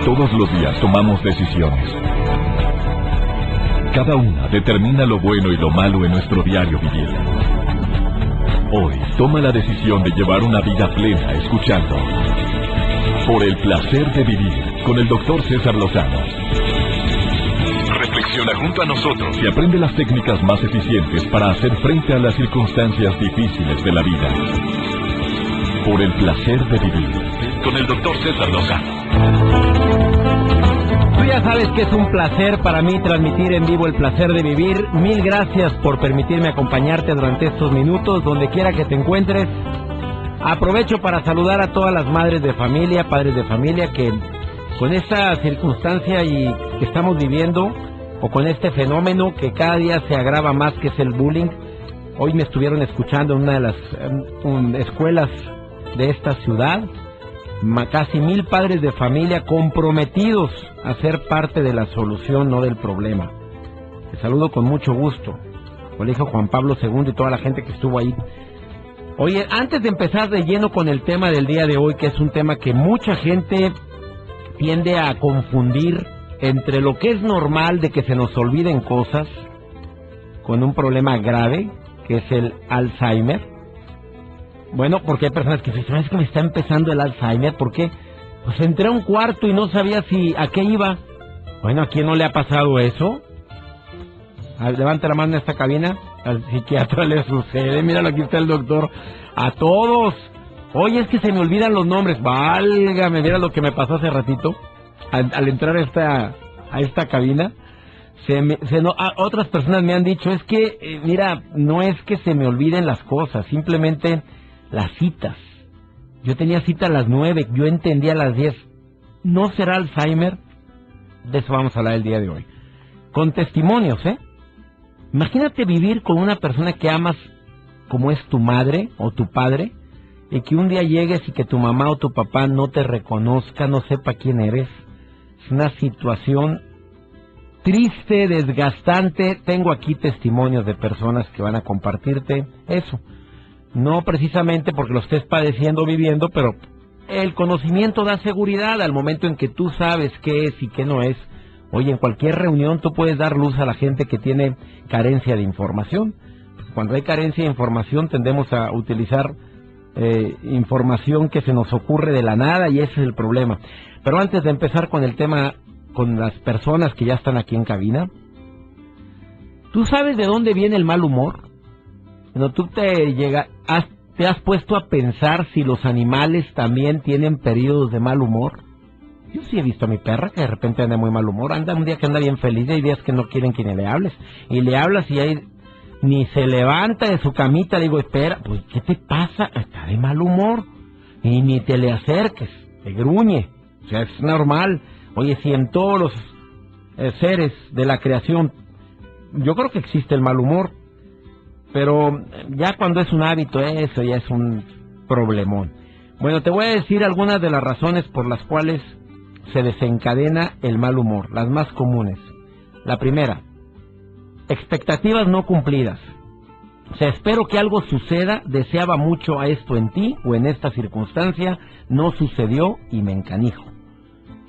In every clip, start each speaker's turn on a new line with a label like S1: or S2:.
S1: Todos los días tomamos decisiones. Cada una determina lo bueno y lo malo en nuestro diario vivir. Hoy toma la decisión de llevar una vida plena escuchando Por el placer de vivir con el Dr. César Lozano. Reflexiona junto a nosotros y aprende las técnicas más eficientes para hacer frente a las circunstancias difíciles de la vida. Por el placer de vivir con el Dr. César Lozano.
S2: Tú ya sabes que es un placer para mí transmitir en vivo el placer de vivir. Mil gracias por permitirme acompañarte durante estos minutos, donde quiera que te encuentres. Aprovecho para saludar a todas las madres de familia, padres de familia, que con esta circunstancia y que estamos viviendo, o con este fenómeno que cada día se agrava más, que es el bullying. Hoy me estuvieron escuchando en una de las escuelas de esta ciudad. Casi 1000 padres de familia comprometidos a ser parte de la solución, no del problema. Te saludo con mucho gusto. Colegio Juan Pablo II y toda la gente que estuvo ahí. Oye, antes de empezar de lleno con el tema del día de hoy, que es un tema que mucha gente tiende a confundir entre lo que es normal de que se nos olviden cosas, con un problema grave, que es el Alzheimer. Bueno, porque hay personas que dicen, es que me está empezando el Alzheimer. ¿Por qué? Pues entré a un cuarto y no sabía a qué iba. Bueno, ¿a quién no le ha pasado eso? Levanta la mano en esta cabina. Al psiquiatra le sucede. Míralo, aquí está el doctor. A todos. Oye, es que se me olvidan los nombres. Válgame, mira lo que me pasó hace ratito. Al entrar a esta cabina. Otras personas me han dicho, es que, mira, no es que se me olviden las cosas, simplemente las citas. Yo tenía cita a las 9, yo entendía a las 10. ¿No será Alzheimer? De eso vamos a hablar el día de hoy. Con testimonios, ¿eh? Imagínate vivir con una persona que amas como es tu madre o tu padre, y que un día llegues y que tu mamá o tu papá no te reconozca, no sepa quién eres. Es una situación triste, desgastante. Tengo aquí testimonios de personas que van a compartirte eso. No precisamente porque lo estés padeciendo o viviendo, pero el conocimiento da seguridad al momento en que tú sabes qué es y qué no es. Oye, en cualquier reunión tú puedes dar luz a la gente que tiene carencia de información. Cuando hay carencia de información tendemos a utilizar información que se nos ocurre de la nada, y ese es el problema. Pero antes de empezar con el tema, con las personas que ya están aquí en cabina, ¿tú sabes de dónde viene el mal humor? Cuando tú te has puesto a pensar si los animales también tienen periodos de mal humor. Yo sí he visto a mi perra que de repente anda de muy mal humor, anda un día que anda bien feliz y hay días que no quieren que ni le hables. Y le hablas y ahí ni se levanta de su camita. Le digo, espera, pues ¿qué te pasa? Está de mal humor. Y ni te le acerques, te gruñe. O sea, es normal. Oye, si en todos los seres de la creación, yo creo que existe el mal humor, pero ya cuando es un hábito, eso ya es un problemón. Bueno, te voy a decir algunas de las razones por las cuales se desencadena el mal humor, las más comunes. La primera, expectativas no cumplidas. O sea, espero que algo suceda, deseaba mucho a esto en ti o en esta circunstancia, no sucedió y me encanijo.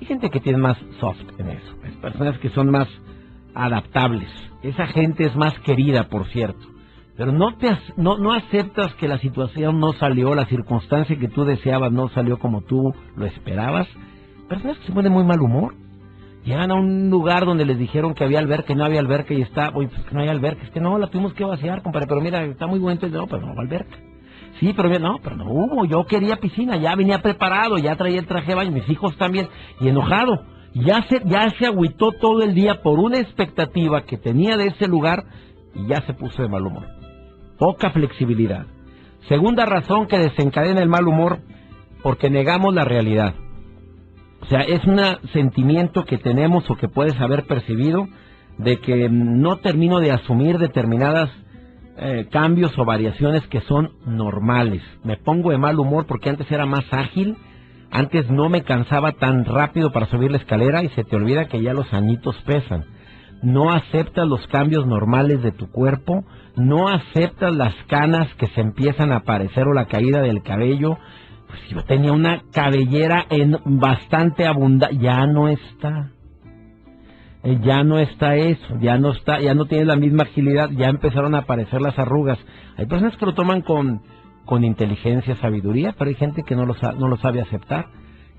S2: Hay gente que tiene más soft en eso, hay personas que son más adaptables. Esa gente es más querida, por cierto. Pero no aceptas que la situación no salió, la circunstancia que tú deseabas no salió como tú lo esperabas. Personas que se ponen muy mal humor. Llegan a un lugar donde les dijeron que había alberca y no había alberca y está, oye, pues que no hay alberca. Es que no, la tuvimos que vaciar, compadre, pero mira, está muy bueno. No, pero no hubo alberca. Sí, pero no hubo, yo quería piscina, ya venía preparado, ya traía el traje de baño, mis hijos también, y enojado. Ya se agüitó todo el día por una expectativa que tenía de ese lugar y ya se puso de mal humor. Poca flexibilidad. Segunda razón que desencadena el mal humor, porque negamos la realidad. O sea, es un sentimiento que tenemos o que puedes haber percibido de que no termino de asumir determinadas cambios o variaciones que son normales. Me pongo de mal humor porque antes era más ágil, antes no me cansaba tan rápido para subir la escalera y se te olvida que ya los añitos pesan. No aceptas los cambios normales de tu cuerpo, no aceptas las canas que se empiezan a aparecer o la caída del cabello. Pues yo tenía una cabellera bastante abundante, ya no está. Ya no está eso, ya no tiene la misma agilidad, ya empezaron a aparecer las arrugas. Hay personas que lo toman con inteligencia, sabiduría, pero hay gente que no lo sabe aceptar.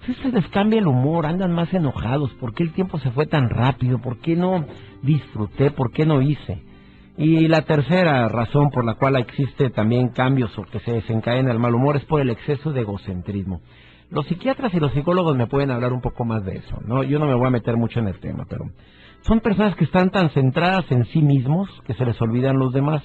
S2: Entonces se les cambia el humor, andan más enojados. ¿Por qué el tiempo se fue tan rápido? ¿Por qué no disfruté? ¿Por qué no hice? Y la tercera razón por la cual existe también cambios o que se desencadena el mal humor es por el exceso de egocentrismo. Los psiquiatras y los psicólogos me pueden hablar un poco más de eso, ¿no? Yo no me voy a meter mucho en el tema, pero son personas que están tan centradas en sí mismos que se les olvidan los demás.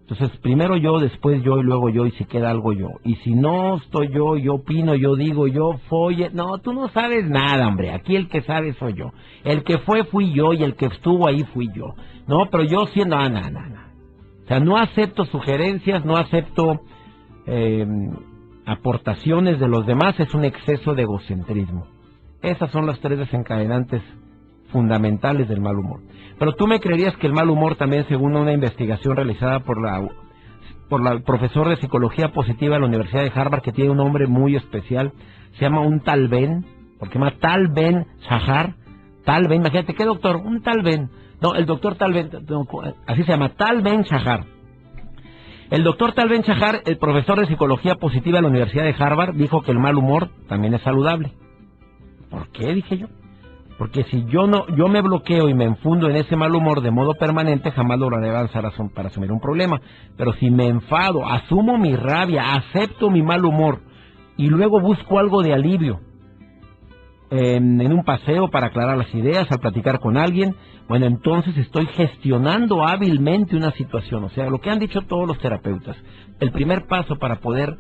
S2: Entonces, primero yo, después yo y luego yo, y si queda algo yo. Y si no estoy yo opino, yo digo, yo folle. No, tú no sabes nada, hombre. Aquí el que sabe soy yo. El que fui yo y el que estuvo ahí fui yo. No, pero yo sí, no. O sea, no acepto sugerencias, no acepto aportaciones de los demás, es un exceso de egocentrismo. Esas son las tres desencadenantes fundamentales del mal humor. Pero tú me creerías que el mal humor también, según una investigación realizada por la profesor de psicología positiva de la Universidad de Harvard, que tiene un nombre muy especial, se llama un Tal Ben, porque se llama Tal Ben Shahar. Tal Ben, imagínate, ¿qué doctor? Un Tal Ben. No, el doctor Tal Ben, así se llama, Tal Ben Shahar. El doctor Tal Ben Shahar, el profesor de psicología positiva de la Universidad de Harvard, dijo que el mal humor también es saludable. ¿Por qué? Dije yo. Porque si yo me bloqueo y me enfundo en ese mal humor de modo permanente, jamás lograré avanzar para asumir un problema. Pero si me enfado, asumo mi rabia, acepto mi mal humor y luego busco algo de alivio en un paseo para aclarar las ideas, al platicar con alguien, bueno, entonces estoy gestionando hábilmente una situación. O sea, lo que han dicho todos los terapeutas, el primer paso para poder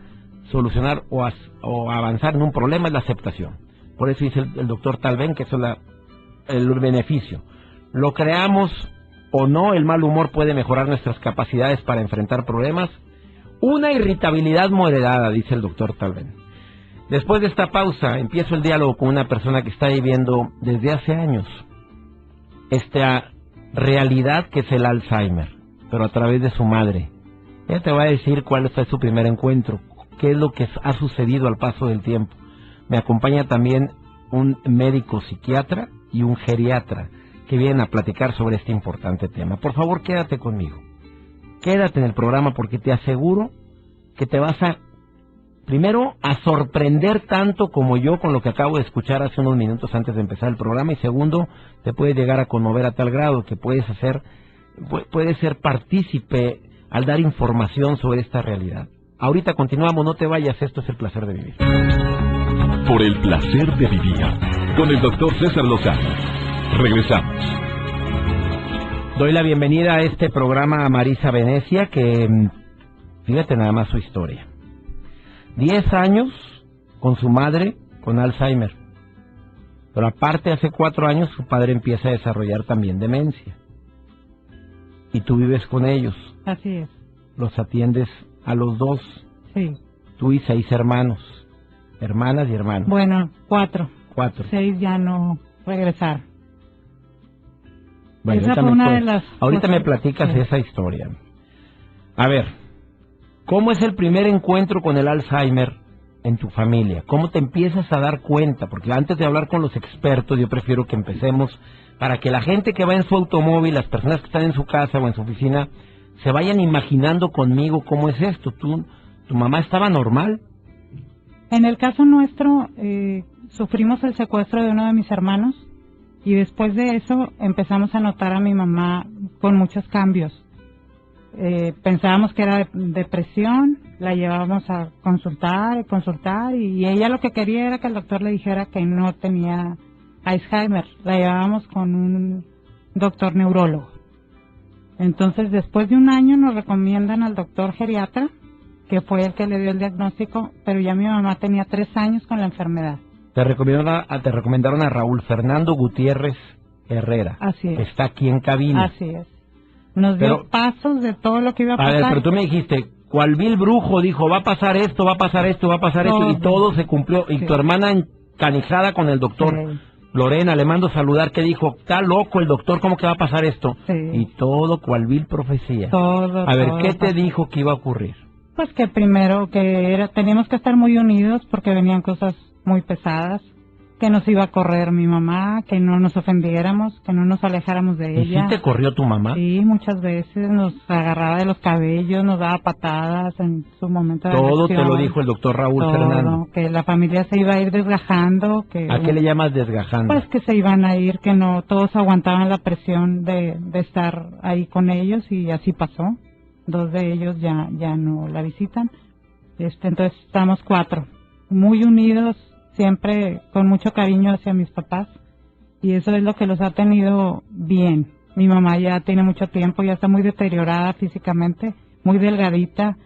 S2: solucionar o avanzar en un problema es la aceptación. Por eso dice el doctor Tal Ben que eso es el beneficio. Lo creamos o no, el mal humor puede mejorar nuestras capacidades para enfrentar problemas. Una irritabilidad moderada, dice el doctor Tal Ben. Después de esta pausa, empiezo el diálogo con una persona que está viviendo desde hace años esta realidad que es el Alzheimer, pero a través de su madre. Ella te va a decir cuál fue su primer encuentro, qué es lo que ha sucedido al paso del tiempo. Me acompaña también un médico psiquiatra y un geriatra que vienen a platicar sobre este importante tema. Por favor, quédate conmigo. Quédate en el programa porque te aseguro que te vas primero a sorprender tanto como yo con lo que acabo de escuchar hace unos minutos antes de empezar el programa, y segundo, te puede llegar a conmover a tal grado que puedes ser partícipe al dar información sobre esta realidad. Ahorita continuamos, no te vayas, esto es El Placer de Vivir.
S1: Por el placer de vivir, con el doctor César Lozano. Regresamos.
S2: Doy la bienvenida a este programa a Marisa Venecia, que fíjate nada más su historia. 10 años con su madre con Alzheimer. Pero aparte, hace 4 años su padre empieza a desarrollar también demencia. Y tú vives con ellos.
S3: Así es.
S2: Los atiendes a los dos.
S3: Sí.
S2: Tú y 6 hermanos. Hermanas y hermanos.
S3: Bueno, 4.
S2: 4.
S3: 6 ya no regresar.
S2: Bueno,
S3: esa fue una de las
S2: ahorita
S3: cosas.
S2: me platicas esa historia. A ver, ¿cómo es el primer encuentro con el Alzheimer en tu familia? ¿Cómo te empiezas a dar cuenta? Porque antes de hablar con los expertos, yo prefiero que empecemos para que la gente que va en su automóvil, las personas que están en su casa o en su oficina, se vayan imaginando conmigo cómo es esto. ¿Tu mamá estaba normal?
S3: En el caso nuestro, sufrimos el secuestro de uno de mis hermanos y después de eso empezamos a notar a mi mamá con muchos cambios. Pensábamos que era depresión, la llevábamos a consultar y ella lo que quería era que el doctor le dijera que no tenía Alzheimer. La llevábamos con un doctor neurólogo. Entonces, después de un año nos recomiendan al doctor geriatra, que fue el que le dio el diagnóstico, pero ya mi mamá tenía 3 años con la enfermedad.
S2: Te recomendaron a Raúl Fernando Gutiérrez Herrera,
S3: Así es.
S2: que está aquí en cabina.
S3: Así es. Nos dio pasos de todo lo que iba a pasar.
S2: A ver, pero tú me dijiste, cual vil brujo dijo, va a pasar esto, va a pasar esto, va a pasar esto, y todo se cumplió. Y tu hermana encanijada con el doctor.
S3: Sí.
S2: Lorena, le mando saludar, que dijo, está loco el doctor, ¿cómo que va a pasar esto?
S3: Sí.
S2: Y todo cual vil profecía.
S3: Todo.
S2: A ver,
S3: todo
S2: ¿qué te
S3: pasó.
S2: dijo que iba a ocurrir?
S3: Pues que primero teníamos que estar muy unidos porque venían cosas muy pesadas, que nos iba a correr mi mamá, que no nos ofendiéramos, que no nos alejáramos de
S2: ¿Y
S3: ella.
S2: sí te corrió tu mamá?
S3: Sí, muchas veces nos agarraba de los cabellos, nos daba patadas en su momento de
S2: Todo te
S3: elección.
S2: lo dijo el doctor Raúl
S3: Todo,
S2: Fernando.
S3: que la familia se iba a ir desgajando, que
S2: ¿A qué le llamas desgajando?
S3: pues que se iban a ir, que no todos aguantaban la presión de estar ahí con ellos, y así pasó. 2 de ellos ya no la visitan. Entonces estamos 4, muy unidos, siempre con mucho cariño hacia mis papás, y eso es lo que los ha tenido bien. Mi mamá ya tiene mucho tiempo, ya está muy deteriorada físicamente, muy delgadita,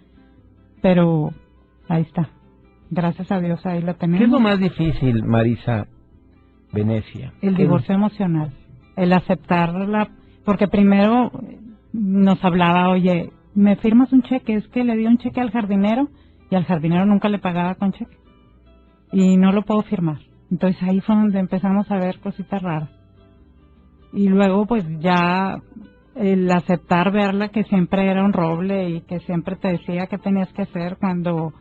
S3: pero ahí está. Gracias a Dios ahí la tenemos.
S2: ¿Qué es lo más difícil, Marisa Venecia?
S3: El divorcio emocional, el aceptarla, porque primero nos hablaba, oye, ¿me firmas un cheque? Es que le di un cheque al jardinero y al jardinero nunca le pagaba con cheque y no lo puedo firmar. Entonces ahí fue donde empezamos a ver cositas raras. Y luego pues ya el aceptar verla, que siempre era un roble y que siempre te decía qué tenías que hacer. Cuando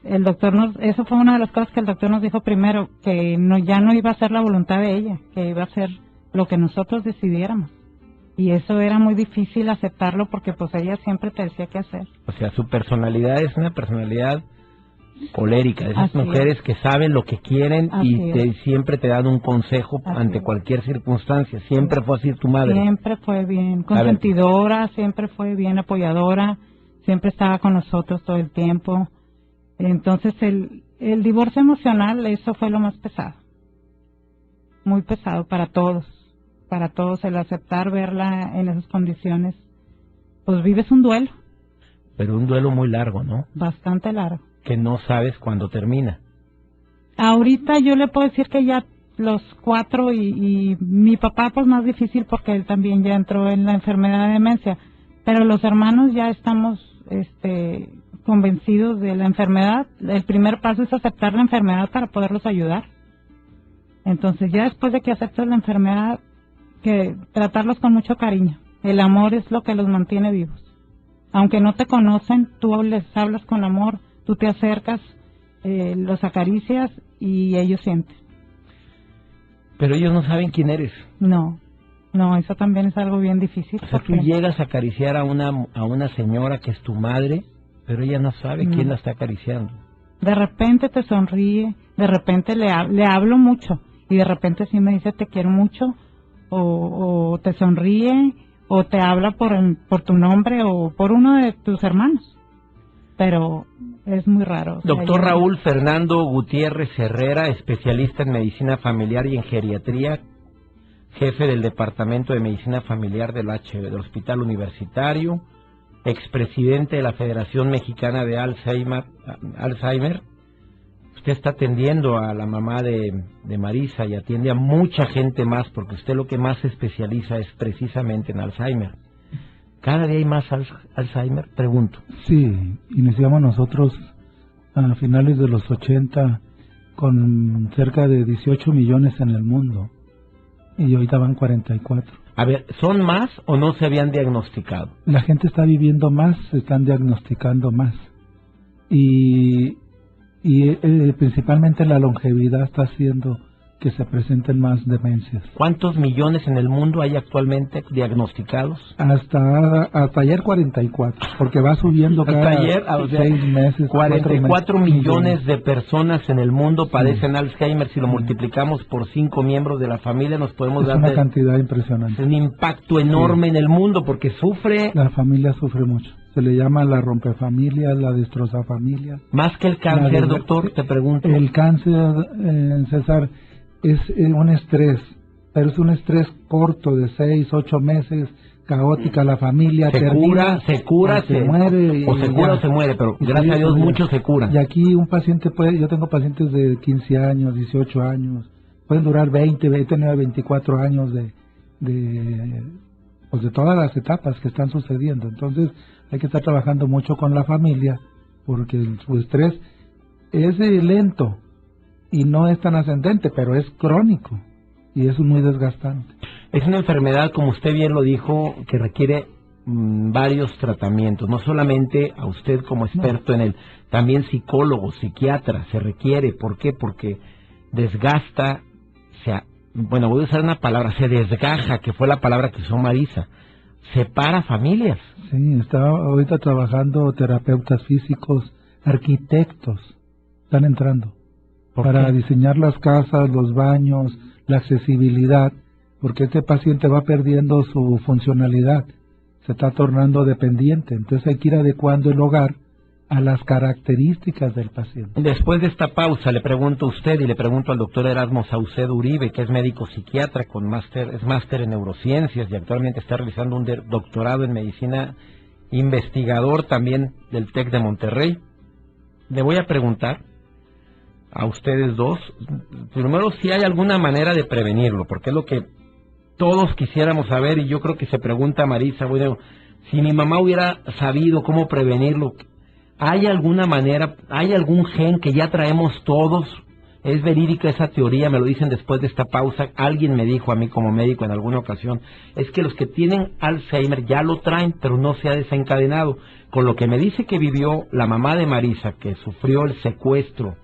S3: el doctor eso fue una de las cosas que el doctor nos dijo primero, que ya no iba a ser la voluntad de ella, que iba a ser lo que nosotros decidiéramos. Y eso era muy difícil aceptarlo porque pues ella siempre te decía qué hacer.
S2: O sea, su personalidad es una personalidad colérica, de esas
S3: Así
S2: mujeres
S3: es.
S2: que saben lo que quieren
S3: Así
S2: y siempre te dan un consejo
S3: Así
S2: ante
S3: es.
S2: cualquier circunstancia. Siempre fue así tu madre.
S3: Siempre fue bien consentidora, siempre fue bien apoyadora, siempre estaba con nosotros todo el tiempo. Entonces el divorcio emocional, eso fue lo más pesado. Muy pesado para todos, el aceptar verla en esas condiciones. Pues vives un duelo.
S2: Pero un duelo muy largo, ¿no?
S3: Bastante largo.
S2: Que no sabes cuándo termina.
S3: Ahorita yo le puedo decir que ya los 4 y mi papá pues más difícil porque él también ya entró en la enfermedad de demencia, pero los hermanos ya estamos convencidos de la enfermedad. El primer paso es aceptar la enfermedad para poderlos ayudar. Entonces ya después de que aceptas la enfermedad, que tratarlos con mucho cariño. El amor es lo que los mantiene vivos. Aunque no te conocen, tú les hablas con amor, tú te acercas, los acaricias y ellos sienten.
S2: Pero ellos no saben quién eres.
S3: No, eso también es algo bien difícil.
S2: O sea, tú llegas a acariciar a una señora que es tu madre, pero ella no sabe quién la está acariciando.
S3: De repente te sonríe, de repente le hablo mucho y de repente sí me dice te quiero mucho, o te sonríe, o te habla por tu nombre o por uno de tus hermanos. Pero es muy raro. O sea,
S2: Doctor Raúl Fernando Gutiérrez Herrera, especialista en medicina familiar y en geriatría, jefe del Departamento de Medicina Familiar del Hospital Universitario, expresidente de la Federación Mexicana de Alzheimer. Usted está atendiendo a la mamá de Marisa y atiende a mucha gente más, porque usted lo que más se especializa es precisamente en Alzheimer. ¿Cada día hay más Alzheimer? Pregunto.
S4: Sí, iniciamos nosotros a finales de los 80 con cerca de 18 millones en el mundo y ahorita van 44.
S2: A ver, ¿son más o no se habían diagnosticado?
S4: La gente está viviendo más, se están diagnosticando más y principalmente la longevidad está haciendo que se presenten más demencias.
S2: ¿Cuántos millones en el mundo hay actualmente diagnosticados?
S4: Hasta ayer 44, porque va subiendo cada
S2: ayer,
S4: 6 meses.
S2: 44 millones de personas en el mundo padecen Alzheimer. Si lo multiplicamos por 5 miembros de la familia, nos podemos dar
S4: una cantidad impresionante.
S2: Es un impacto enorme en el mundo, porque sufre...
S4: La familia sufre mucho. Se le llama la rompefamilia, la destrozafamilia.
S2: Más que el cáncer, doctor, te pregunto.
S4: El cáncer, César, es un estrés, pero es un estrés corto de 6, 8 meses, caótica la familia.
S2: Se cura, se muere. O se cura o se muere, pero gracias a Dios muchos se curan.
S4: Y aquí un paciente yo tengo pacientes de 15 años, 18 años, pueden durar 20, he tenido 24 años de todas las etapas que están sucediendo. Entonces hay que estar trabajando mucho con la familia, porque su estrés es lento y no es tan ascendente, pero es crónico y es muy desgastante.
S2: Es una enfermedad, como usted bien lo dijo, que requiere varios tratamientos, no solamente a usted como experto en él, también psicólogo, psiquiatra, se requiere. ¿Por qué? Porque desgasta, voy a usar una palabra, se desgaja, que fue la palabra que usó Marisa, separa familias.
S4: Sí, está ahorita trabajando terapeutas físicos, arquitectos, están entrando para diseñar las casas, los baños, la accesibilidad, porque este paciente va perdiendo su funcionalidad, se está tornando dependiente, entonces hay que ir adecuando el hogar a las características del paciente.
S2: Después de esta pausa le pregunto a usted y le pregunto al doctor Erasmo Saucedo Uribe, que es médico psiquiatra es máster en neurociencias y actualmente está realizando un doctorado en medicina, investigador también del TEC de Monterrey. Le voy a preguntar a ustedes dos, primero, si hay alguna manera de prevenirlo, porque es lo que todos quisiéramos saber, y yo creo que se pregunta Marisa, bueno, si mi mamá hubiera sabido cómo prevenirlo, ¿hay alguna manera, hay algún gen que ya traemos todos? ¿Es verídica esa teoría? Me lo dicen después de esta pausa. Alguien me dijo a mí como médico en alguna ocasión, es que los que tienen Alzheimer ya lo traen, pero no se ha desencadenado. Con lo que me dice que vivió la mamá de Marisa, que sufrió el secuestro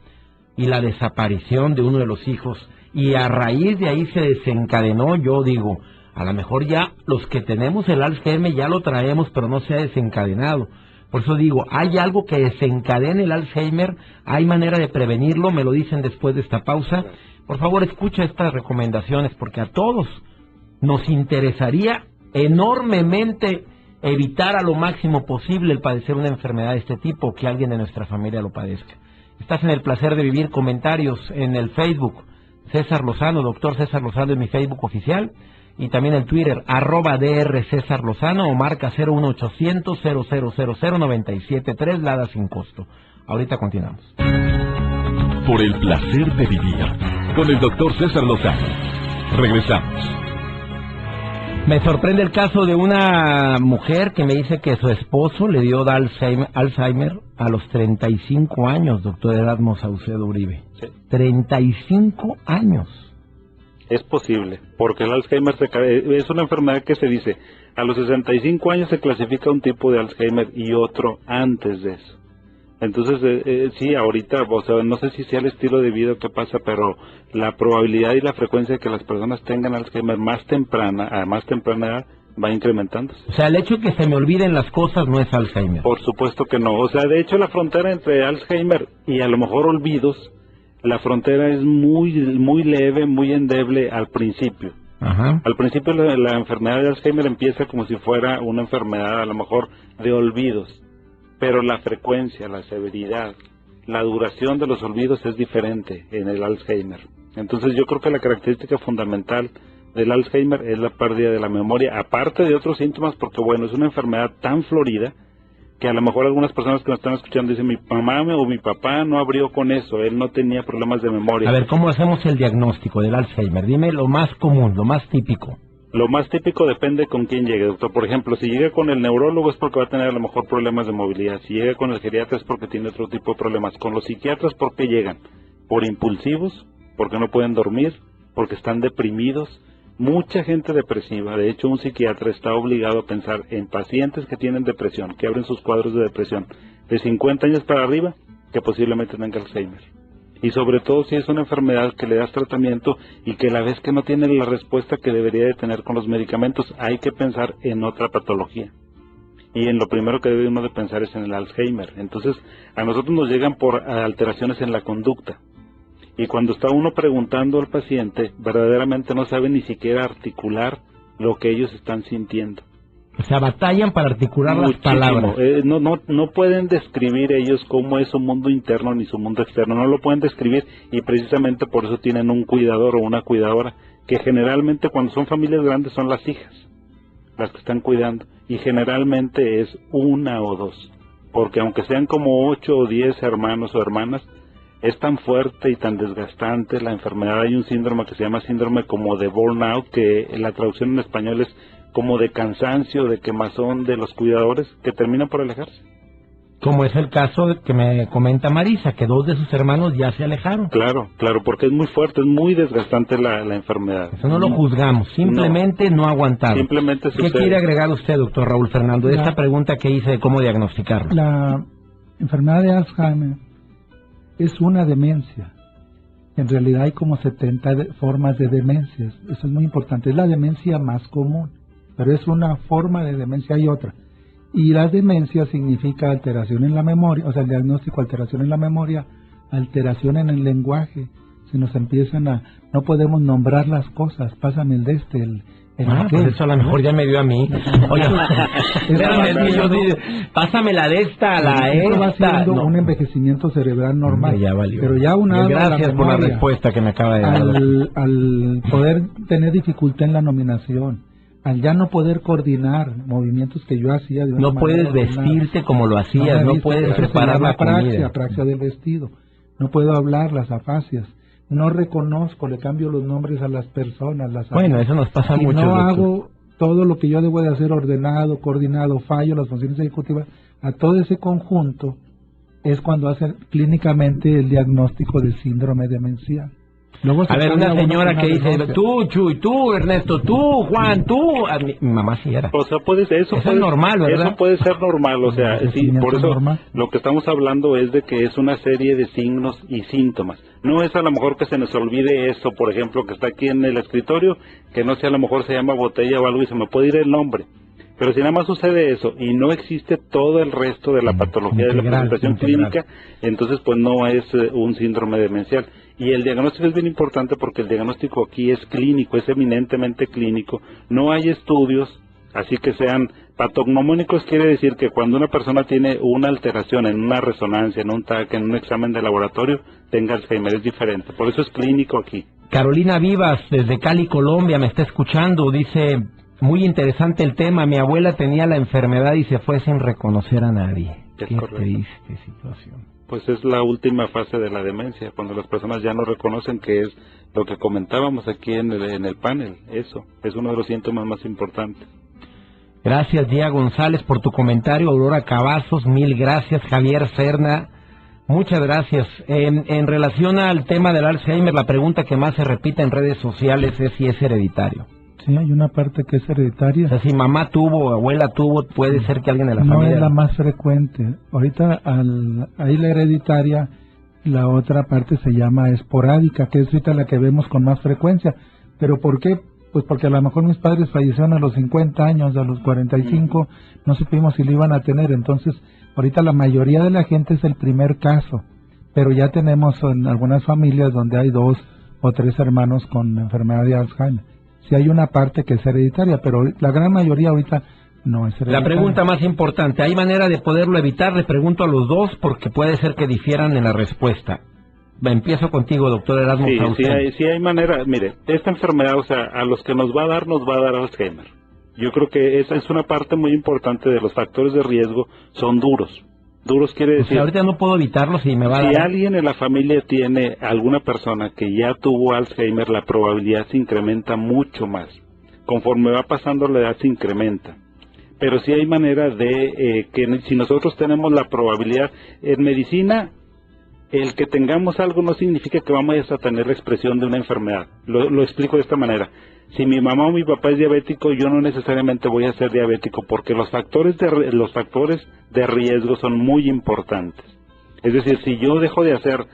S2: y la desaparición de uno de los hijos, y a raíz de ahí se desencadenó, yo digo, a lo mejor ya los que tenemos el Alzheimer ya lo traemos, pero no se ha desencadenado. Por eso digo, ¿hay algo que desencadene el Alzheimer? ¿Hay manera de prevenirlo? Me lo dicen después de esta pausa. Por favor, escucha estas recomendaciones, porque a todos nos interesaría enormemente evitar a lo máximo posible el padecer una enfermedad de este tipo, o que alguien de nuestra familia lo padezca. Estás en el placer de vivir. Comentarios en el Facebook, César Lozano, doctor César Lozano en mi Facebook oficial, y también en Twitter, @DR César Lozano, o marca 01800-0000-973, Lada sin costo. Ahorita continuamos.
S1: Por el placer de vivir, con el doctor César Lozano. Regresamos.
S2: Me sorprende el caso de una mujer que me dice que su esposo le dio Alzheimer a los 35 años, doctor Erasmo Saucedo Uribe.
S5: Sí.
S2: 35 años.
S5: Es posible, porque el Alzheimer es una enfermedad que se dice, a los 65 años se clasifica un tipo de Alzheimer y otro antes de eso. Entonces, sí, ahorita, o sea, no sé si sea el estilo de vida que pasa, pero la probabilidad y la frecuencia de que las personas tengan Alzheimer a más temprana edad va incrementándose.
S2: O sea, el hecho de que se me olviden las cosas no es Alzheimer.
S5: Por supuesto que no. O sea, de hecho, la frontera entre Alzheimer y a lo mejor olvidos, la frontera es muy leve, muy endeble al principio.
S2: Ajá.
S5: Al principio la enfermedad de Alzheimer empieza como si fuera una enfermedad a lo mejor de olvidos, pero la frecuencia, la severidad, la duración de los olvidos es diferente en el Alzheimer. Entonces yo creo que la característica fundamental del Alzheimer es la pérdida de la memoria, aparte de otros síntomas, porque bueno, es una enfermedad tan florida que a lo mejor algunas personas que nos están escuchando dicen, mi mamá o mi papá no abrió con eso, él no tenía problemas de memoria.
S2: A ver, ¿cómo hacemos el diagnóstico del Alzheimer? Dime lo más común, lo más típico.
S5: Lo más típico depende con quién llegue, doctor. Por ejemplo, si llega con el neurólogo es porque va a tener a lo mejor problemas de movilidad. Si llega con el geriatra es porque tiene otro tipo de problemas. Con los psiquiatras, ¿por qué llegan? Por impulsivos, porque no pueden dormir, porque están deprimidos. Mucha gente depresiva. De hecho, un psiquiatra está obligado a pensar en pacientes que tienen depresión, que abren sus cuadros de depresión de 50 años para arriba, que posiblemente tengan Alzheimer. Y sobre todo si es una enfermedad que le das tratamiento y que la vez que no tiene la respuesta que debería de tener con los medicamentos, hay que pensar en otra patología. Y en lo primero que debe uno de pensar es en el Alzheimer. Entonces, a nosotros nos llegan por alteraciones en la conducta. Y cuando está uno preguntando al paciente, verdaderamente no sabe ni siquiera articular lo que ellos están sintiendo.
S2: O sea, batallan para articular
S5: Muchísimo.
S2: las palabras.
S5: No pueden describir ellos cómo es su mundo interno ni su mundo externo, no lo pueden describir, y precisamente por eso tienen un cuidador o una cuidadora, que generalmente cuando son familias grandes son las hijas las que están cuidando, y generalmente es una o dos, porque aunque sean como 8 o 10 hermanos o hermanas, es tan fuerte y tan desgastante la enfermedad. Hay un síndrome que se llama síndrome como de burnout, que la traducción en español es como de cansancio, de quemazón de los cuidadores, que terminan por alejarse.
S2: Como es el caso que me comenta Marisa, que 2 de sus hermanos ya se alejaron.
S5: Claro, porque es muy fuerte, es muy desgastante la enfermedad.
S2: Eso no lo juzgamos, simplemente no aguantaron.
S5: Simplemente
S2: ¿Qué
S5: sucede.
S2: quiere agregar usted, doctor Raúl Fernando, de esta pregunta que hice de cómo diagnosticarlo?
S4: La enfermedad de Alzheimer es una demencia. En realidad hay como 70 formas de demencias. Eso es muy importante. Es la demencia más común, pero es una forma de demencia, hay otra. Y la demencia significa alteración en la memoria, o sea, el diagnóstico, alteración en la memoria, alteración en el lenguaje. Si nos empiezan a... No podemos nombrar las cosas, pásame el de este, el
S2: pues eso a lo mejor ya me dio a mí. Oye, pásame la de esta, la
S4: Esto va
S2: esta.
S4: siendo un envejecimiento cerebral normal.
S2: Ya valió.
S4: Pero ya
S2: gracias por la respuesta que me acaba de dar.
S4: Al poder tener dificultad en la nominación, al ya no poder coordinar movimientos que yo hacía de una
S2: no puedes vestirte como lo hacías, no puedes preparar la comida.
S4: Apraxia del vestido. No puedo hablar, las afasias. No reconozco, le cambio los nombres a las personas.
S2: Bueno, eso nos pasa mucho.
S4: No hago todo lo que yo debo de hacer ordenado, coordinado, fallo las funciones ejecutivas. A todo ese conjunto es cuando hacen clínicamente el diagnóstico del síndrome demencial.
S2: A ver, una señora que dice, tú, Chuy, tú, Ernesto, tú, Juan, tú. Mi mamá sí era.
S5: O sea, eso
S2: es normal, ¿verdad?
S5: Eso puede ser normal, o sea, sí, por eso normal. Lo que estamos hablando es de que es una serie de signos y síntomas. No es a lo mejor que se nos olvide eso, por ejemplo, que está aquí en el escritorio, que no sé, a lo mejor se llama botella o algo y se me puede ir el nombre. Pero si nada más sucede eso y no existe todo el resto de la patología de la presentación clínica, entonces pues no es un síndrome demencial. Y el diagnóstico es bien importante porque el diagnóstico aquí es clínico, es eminentemente clínico. No hay estudios, así que sean patognomónicos, quiere decir que cuando una persona tiene una alteración en una resonancia, en un TAC, en un examen de laboratorio, tenga Alzheimer, es diferente. Por eso es clínico aquí.
S2: Carolina Vivas, desde Cali, Colombia, me está escuchando, dice... Muy interesante el tema. Mi abuela tenía la enfermedad y se fue sin reconocer a nadie. Qué triste situación.
S5: Pues es la última fase de la demencia, cuando las personas ya no reconocen, que es lo que comentábamos aquí en el panel. Eso es uno de los síntomas más importantes.
S2: Gracias, Día González, por tu comentario. Aurora Cavazos, mil gracias. Javier Serna, muchas gracias. En relación al tema del Alzheimer, la pregunta que más se repite en redes sociales es si es hereditario.
S4: Sí, hay una parte que es hereditaria.
S2: O sea, si mamá tuvo, abuela tuvo, puede ser que alguien de la familia...
S4: No es la más frecuente. Ahorita ahí la hereditaria, la otra parte se llama esporádica, que es ahorita la que vemos con más frecuencia. ¿Pero por qué? Pues porque a lo mejor mis padres fallecieron a los 50 años, a los 45, no supimos si lo iban a tener. Entonces, ahorita la mayoría de la gente es el primer caso, pero ya tenemos en algunas familias donde hay 2 o 3 hermanos con enfermedad de Alzheimer. Sí hay una parte que es hereditaria, pero la gran mayoría ahorita no es hereditaria.
S2: La pregunta más importante, ¿hay manera de poderlo evitar? Le pregunto a los dos porque puede ser que difieran en la respuesta. Empiezo contigo, doctor Erasmo.
S5: Sí hay manera. Mire, esta enfermedad, o sea, a los que nos va a dar Alzheimer. Yo creo que esa es una parte muy importante de los factores de riesgo, son duros. Duros quiere decir...
S2: O sea, ahorita no puedo evitarlo si me va a dar...
S5: Si alguien en la familia tiene alguna persona que ya tuvo Alzheimer, la probabilidad se incrementa mucho más. Conforme va pasando la edad se incrementa. Pero sí hay manera de que si nosotros tenemos la probabilidad... En medicina, el que tengamos algo no significa que vamos a tener la expresión de una enfermedad. Lo explico de esta manera. Si mi mamá o mi papá es diabético, yo no necesariamente voy a ser diabético, porque los factores de riesgo son muy importantes. Es decir, si yo dejo de hacer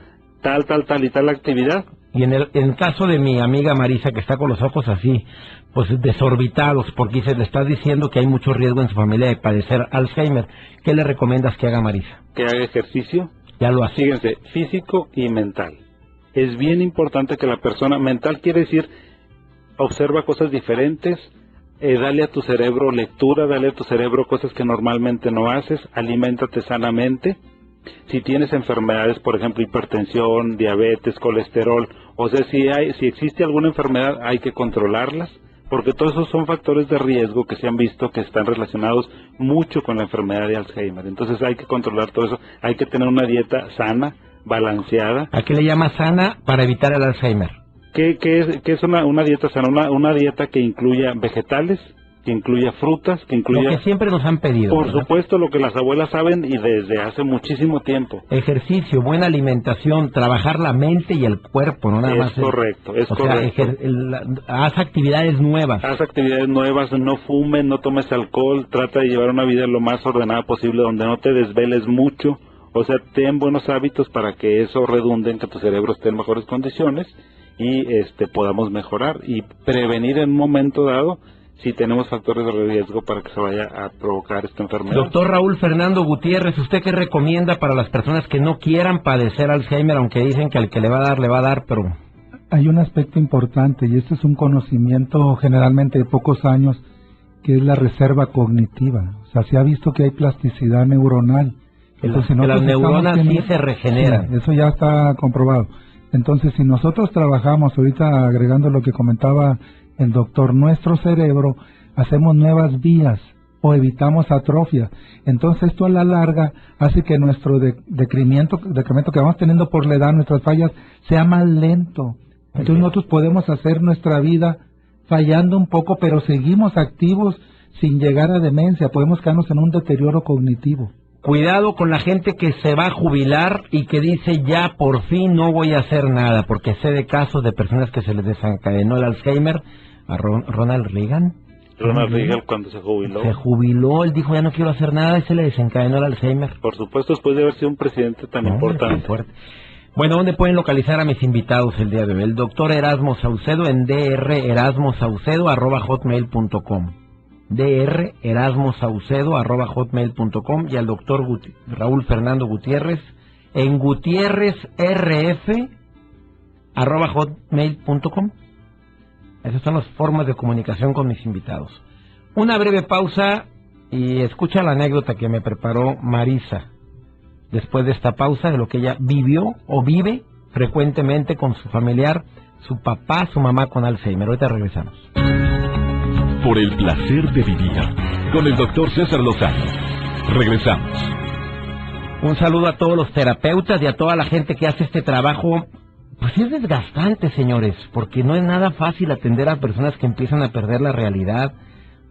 S5: tal y tal actividad...
S2: Y en el caso de mi amiga Marisa, que está con los ojos así, pues desorbitados, porque le estás diciendo que hay mucho riesgo en su familia de padecer Alzheimer, ¿qué le recomiendas que haga Marisa?
S5: Que haga ejercicio.
S2: Ya lo hace.
S5: Fíjense, físico y mental. Es bien importante que la persona... Mental quiere decir... Observa cosas diferentes, dale a tu cerebro lectura, dale a tu cerebro cosas que normalmente no haces, aliméntate sanamente. Si tienes enfermedades, por ejemplo, hipertensión, diabetes, colesterol, o sea, si existe alguna enfermedad, hay que controlarlas, porque todos esos son factores de riesgo que se han visto que están relacionados mucho con la enfermedad de Alzheimer. Entonces hay que controlar todo eso, hay que tener una dieta sana, balanceada.
S2: ¿A qué le llama sana para evitar el Alzheimer?
S5: ¿Qué es una dieta sana? Una dieta que incluya vegetales que incluya frutas, que incluya...
S2: Lo que siempre nos han pedido.
S5: Por
S2: ¿verdad?
S5: supuesto, lo que las abuelas saben y desde hace muchísimo tiempo.
S2: Ejercicio, buena alimentación, trabajar la mente y el cuerpo, no nada más.
S5: Es correcto, es correcto.
S2: Haz actividades nuevas.
S5: Haz actividades nuevas, no fumes, no tomes alcohol, trata de llevar una vida lo más ordenada posible, donde no te desveles mucho, o sea, ten buenos hábitos para que eso redunde en que tu cerebro esté en mejores condiciones y podamos mejorar y prevenir en un momento dado si tenemos factores de riesgo para que se vaya a provocar esta enfermedad.
S2: Doctor Raúl Fernando Gutiérrez, ¿usted qué recomienda para las personas que no quieran padecer Alzheimer, aunque dicen que al que le va a dar, pero...
S4: Hay un aspecto importante, y este es un conocimiento generalmente de pocos años, que es la reserva cognitiva. O sea, se ha visto que hay plasticidad neuronal. Entonces,
S2: que las neuronas sí se regeneran.
S4: Sí, eso ya está comprobado. Entonces, si nosotros trabajamos, ahorita agregando lo que comentaba el doctor, nuestro cerebro, hacemos nuevas vías o evitamos atrofia. Entonces esto a la larga hace que nuestro decremento que vamos teniendo por la edad, nuestras fallas, sea más lento. Entonces nosotros podemos hacer nuestra vida fallando un poco, pero seguimos activos sin llegar a demencia. Podemos quedarnos en un deterioro cognitivo.
S2: Cuidado con la gente que se va a jubilar y que dice ya por fin no voy a hacer nada, porque sé de casos de personas que se les desencadenó el Alzheimer. A Ronald Reagan.
S5: Ronald Reagan cuando se jubiló.
S2: Se jubiló, él dijo ya no quiero hacer nada y se le desencadenó el Alzheimer.
S5: Por supuesto, después de haber sido un presidente tan importante.
S2: Bueno, ¿dónde pueden localizar a mis invitados el día de hoy? El doctor Erasmo Saucedo en drerasmosaucedo@hotmail.com. drerasmosaucedo@hotmail.com y al doctor Raúl Fernando Gutiérrez en gutierrezrf@hotmail.com. Esas son las formas de comunicación con mis invitados. Una breve pausa y escucha la anécdota que me preparó Marisa. Después de esta pausa, de lo que ella vivió o vive frecuentemente con su familiar, su papá, su mamá con Alzheimer. Ahorita regresamos.
S1: Por el placer de vivir, con el doctor César Lozano. Regresamos.
S2: Un saludo a todos los terapeutas y a toda la gente que hace este trabajo. Pues es desgastante, señores, porque no es nada fácil atender a personas que empiezan a perder la realidad,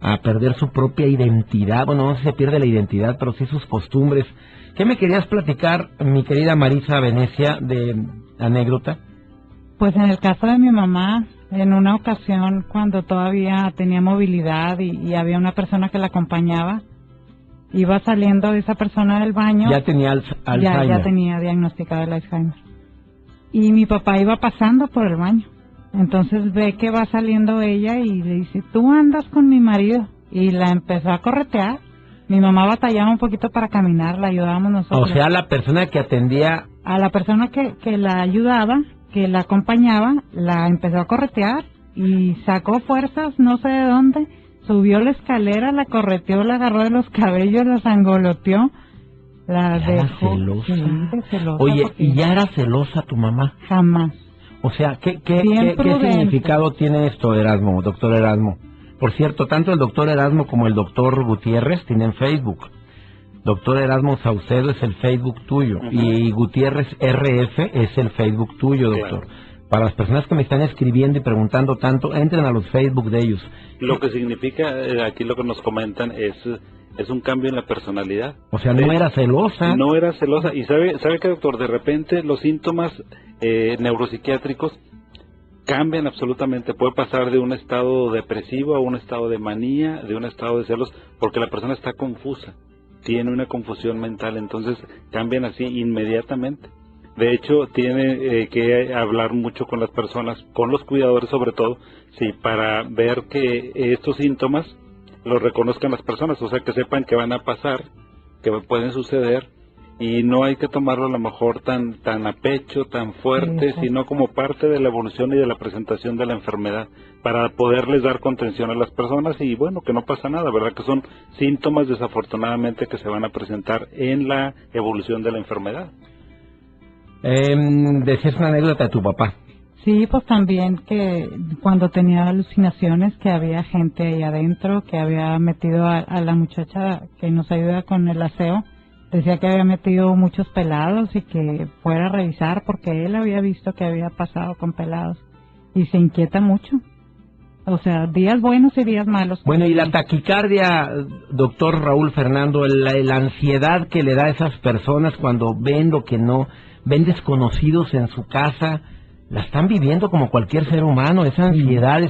S2: a perder su propia identidad. Bueno, no se pierde la identidad, pero sí sus costumbres. ¿Qué me querías platicar, mi querida Marisa Venecia, de anécdota?
S3: Pues en el caso de mi mamá, en una ocasión cuando todavía tenía movilidad y había una persona que la acompañaba, iba saliendo esa persona del baño.
S2: Ya tenía Alzheimer.
S3: Ya tenía diagnosticado el Alzheimer. Y mi papá iba pasando por el baño. Entonces ve que va saliendo ella y le dice, tú andas con mi marido. Y la empezó a corretear. Mi mamá batallaba un poquito para caminar, la ayudábamos nosotros.
S2: O sea, la persona que atendía...
S3: A la persona que la ayudaba, que la acompañaba, la empezó a corretear y sacó fuerzas, no sé de dónde, subió la escalera, la correteó, la agarró de los cabellos, la sangoloteó. La dejó
S2: celosa.
S3: Sí, celosa.
S2: Oye, ¿y ya era celosa tu mamá?
S3: Jamás.
S2: O sea, ¿qué significado tiene esto, Erasmo, doctor Erasmo? Por cierto, tanto el doctor Erasmo como el doctor Gutiérrez tienen Facebook. Doctor Erasmo Saucedo es el Facebook tuyo. Y Gutiérrez RF es el Facebook tuyo, doctor. Claro. Para las personas que me están escribiendo y preguntando tanto, entren a los Facebook de ellos.
S5: Lo que significa, aquí lo que nos comentan es un cambio en la personalidad.
S2: O sea, no era celosa.
S5: No era celosa. Y sabe que, doctor, de repente los síntomas neuropsiquiátricos cambian absolutamente. Puede pasar de un estado depresivo a un estado de manía, de un estado de celos, porque la persona está confusa, tiene una confusión mental, entonces cambian así inmediatamente. De hecho, tiene que hablar mucho con las personas, con los cuidadores sobre todo, sí, para ver que estos síntomas los reconozcan las personas, o sea, que sepan que van a pasar, que pueden suceder, y no hay que tomarlo a lo mejor tan a pecho, tan fuerte, sino como parte de la evolución y de la presentación de la enfermedad, para poderles dar contención a las personas y bueno, que no pasa nada, ¿verdad? Que son síntomas desafortunadamente que se van a presentar en la evolución de la enfermedad.
S2: Decías una anécdota de tu papá.
S3: Sí, pues también que cuando tenía alucinaciones que había gente ahí adentro, que había metido a la muchacha que nos ayuda con el aseo, decía que había metido muchos pelados y que fuera a revisar porque él había visto que había pasado con pelados y se inquieta mucho. O sea, días buenos y días malos.
S2: Bueno, y la taquicardia, doctor Raúl Fernando, la ansiedad que le da a esas personas cuando ven lo que no, ven desconocidos en su casa, la están viviendo como cualquier ser humano, esa ansiedad,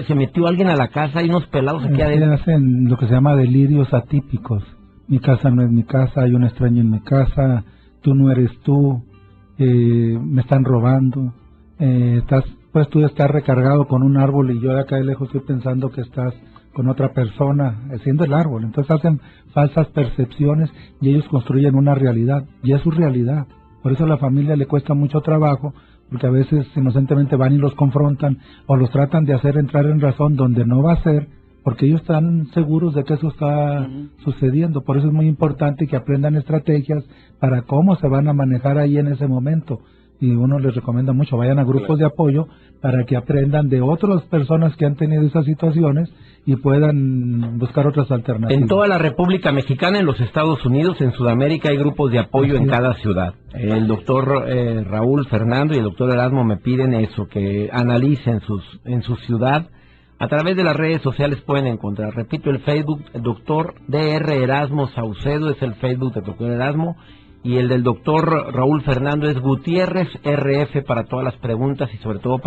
S2: se metió alguien a la casa, hay unos pelados aquí adentro.
S4: Hacen lo que se llama delirios atípicos. Mi casa no es mi casa, hay un extraño en mi casa, tú no eres tú, me están robando, tú estás recargado con un árbol y yo de acá de lejos estoy pensando que estás con otra persona, siendo el árbol. Entonces hacen falsas percepciones y ellos construyen una realidad, y es su realidad. Por eso a la familia le cuesta mucho trabajo, porque a veces inocentemente van y los confrontan o los tratan de hacer entrar en razón donde no va a ser, porque ellos están seguros de que eso está sucediendo. Por eso es muy importante que aprendan estrategias para cómo se van a manejar ahí en ese momento. Y uno les recomienda mucho, vayan a grupos de apoyo para que aprendan de otras personas que han tenido esas situaciones y puedan buscar otras alternativas.
S2: En toda la República Mexicana, en los Estados Unidos, en Sudamérica, hay grupos de apoyo en cada ciudad. El doctor Raúl Fernando y el doctor Erasmo me piden eso, que analicen en su ciudad. A través de las redes sociales pueden encontrar, repito, el Facebook, el doctor DR Erasmo Saucedo es el Facebook del doctor Erasmo, y el del doctor Raúl Fernando es Gutiérrez RF para todas las preguntas y sobre todo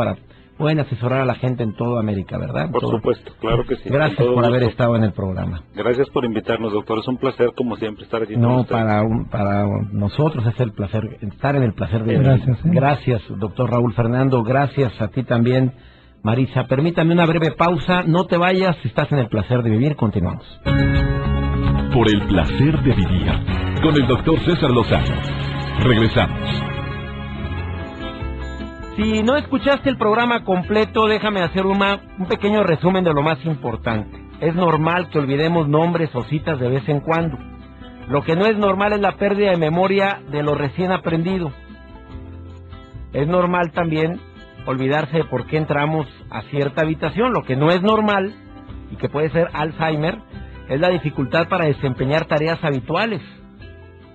S2: pueden asesorar a la gente en toda América, ¿verdad?
S5: Por supuesto, claro que sí.
S2: Gracias por haber estado en el programa.
S5: Gracias por invitarnos, doctor. Es un placer, como siempre, estar aquí.
S2: No, para nosotros es el placer, estar en el placer de vivir. Gracias, doctor Raúl Fernando. Gracias a ti también, Marisa. Permítame una breve pausa. No te vayas, si estás en el placer de vivir, continuamos.
S1: Por el placer de vivir, con el doctor César Lozano. Regresamos.
S2: Si no escuchaste el programa completo, déjame hacer un pequeño resumen de lo más importante. Es normal que olvidemos nombres o citas de vez en cuando. Lo que no es normal es la pérdida de memoria de lo recién aprendido. Es normal también olvidarse de por qué entramos a cierta habitación. Lo que no es normal, y que puede ser Alzheimer, es la dificultad para desempeñar tareas habituales,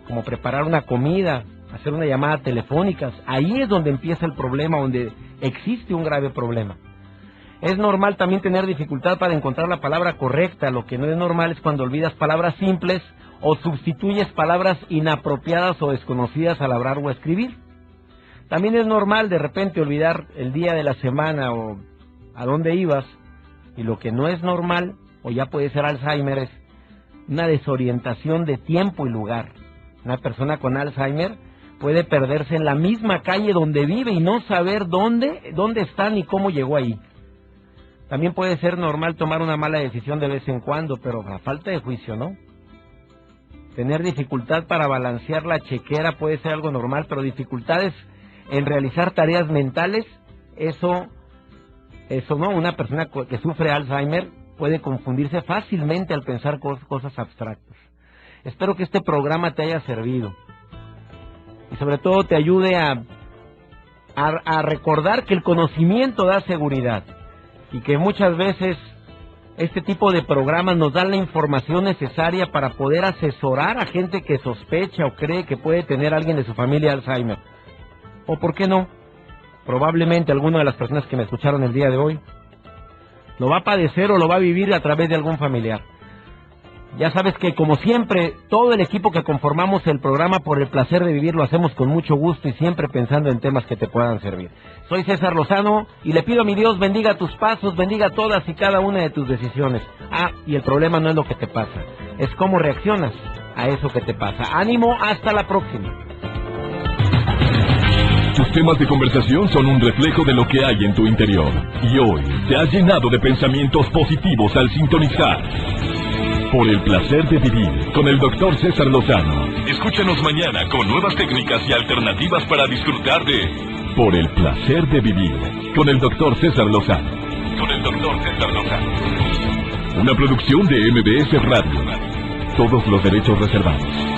S2: como preparar una comida, hacer una llamada telefónica. Ahí es donde empieza el problema, donde existe un grave problema. Es normal también tener dificultad para encontrar la palabra correcta. Lo que no es normal es cuando olvidas palabras simples o sustituyes palabras inapropiadas o desconocidas al hablar o escribir. También es normal de repente olvidar el día de la semana o a dónde ibas. Y lo que no es normal, o ya puede ser Alzheimer, es una desorientación de tiempo y lugar. Una persona con Alzheimer puede perderse en la misma calle donde vive y no saber dónde está ni cómo llegó ahí. También puede ser normal tomar una mala decisión de vez en cuando, pero a falta de juicio, ¿no? Tener dificultad para balancear la chequera puede ser algo normal, pero dificultades en realizar tareas mentales, eso no. Una persona que sufre Alzheimer puede confundirse fácilmente al pensar cosas abstractas. Espero que este programa te haya servido y sobre todo te ayude a recordar que el conocimiento da seguridad y que muchas veces este tipo de programas nos dan la información necesaria para poder asesorar a gente que sospecha o cree que puede tener alguien de su familia Alzheimer. O por qué no, probablemente alguna de las personas que me escucharon el día de hoy lo va a padecer o lo va a vivir a través de algún familiar. Ya sabes que, como siempre, todo el equipo que conformamos el programa Por el Placer de Vivir lo hacemos con mucho gusto y siempre pensando en temas que te puedan servir. Soy César Lozano y le pido a mi Dios bendiga tus pasos, bendiga todas y cada una de tus decisiones. Y el problema no es lo que te pasa, es cómo reaccionas a eso que te pasa. Ánimo, hasta la próxima.
S1: Tus temas de conversación son un reflejo de lo que hay en tu interior. Y hoy te has llenado de pensamientos positivos al sintonizar Por el Placer de Vivir con el doctor César Lozano. Escúchanos mañana con nuevas técnicas y alternativas para disfrutar de Por el Placer de Vivir con el doctor César Lozano. Una producción de MBS Radio. Todos los derechos reservados.